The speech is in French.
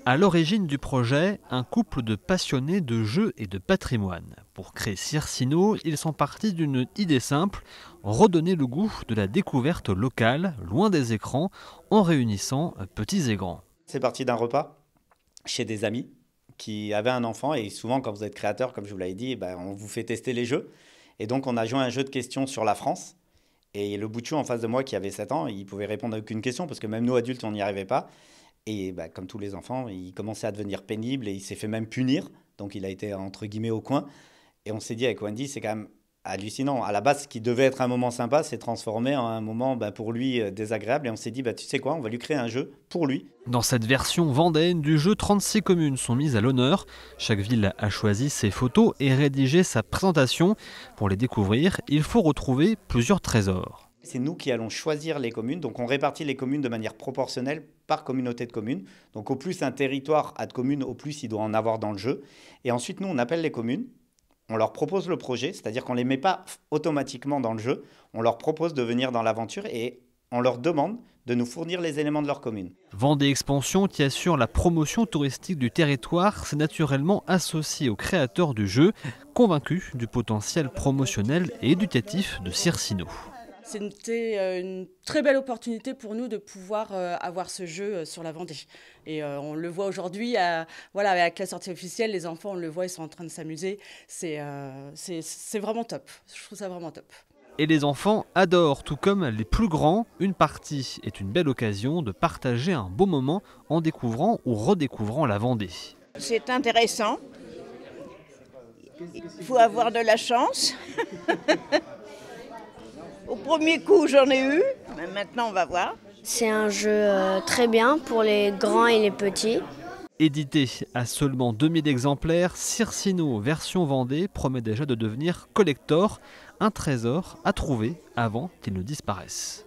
À l'origine du projet, un couple de passionnés de jeux et de patrimoine. Pour créer Circino, ils sont partis d'une idée simple, redonner le goût de la découverte locale, loin des écrans, en réunissant petits et grands. C'est parti d'un repas chez des amis qui avaient un enfant, et souvent quand vous êtes créateur, comme je vous l'avais dit, on vous fait tester les jeux. Et donc on a joué un jeu de questions sur la France. Et le bout de chou en face de moi qui avait 7 ans, il pouvait répondre à aucune question parce que même nous adultes on n'y arrivait pas. Et comme tous les enfants, il commençait à devenir pénible et il s'est fait même punir. Donc il a été entre guillemets au coin. Et on s'est dit avec Wendy, c'est quand même hallucinant. À la base, ce qui devait être un moment sympa s'est transformé en un moment pour lui désagréable. Et on s'est dit, tu sais quoi, on va lui créer un jeu pour lui. Dans cette version vendéenne du jeu, 36 communes sont mises à l'honneur. Chaque ville a choisi ses photos et rédigé sa présentation. Pour les découvrir, il faut retrouver plusieurs trésors. C'est nous qui allons choisir les communes. Donc on répartit les communes de manière proportionnelle par communauté de communes. Donc au plus un territoire a de communes, au plus il doit en avoir dans le jeu. Et ensuite, nous, on appelle les communes. On leur propose le projet, c'est-à-dire qu'on ne les met pas automatiquement dans le jeu. On leur propose de venir dans l'aventure et on leur demande de nous fournir les éléments de leur commune. Vendée Expansion, qui assure la promotion touristique du territoire, s'est naturellement associé aux créateurs du jeu, convaincus du potentiel promotionnel et éducatif de Circino. C'était une très belle opportunité pour nous de pouvoir avoir ce jeu sur la Vendée. Et on le voit aujourd'hui, voilà, avec la sortie officielle, les enfants, on le voit, ils sont en train de s'amuser. C'est vraiment top. Je trouve ça vraiment top. Et les enfants adorent, tout comme les plus grands. Une partie est une belle occasion de partager un beau moment en découvrant ou redécouvrant la Vendée. C'est intéressant. Il faut avoir de la chance. Au premier coup, j'en ai eu, mais maintenant on va voir. C'est un jeu très bien pour les grands et les petits. Édité à seulement 2000 exemplaires, Circino version Vendée promet déjà de devenir collector, un trésor à trouver avant qu'il ne disparaisse.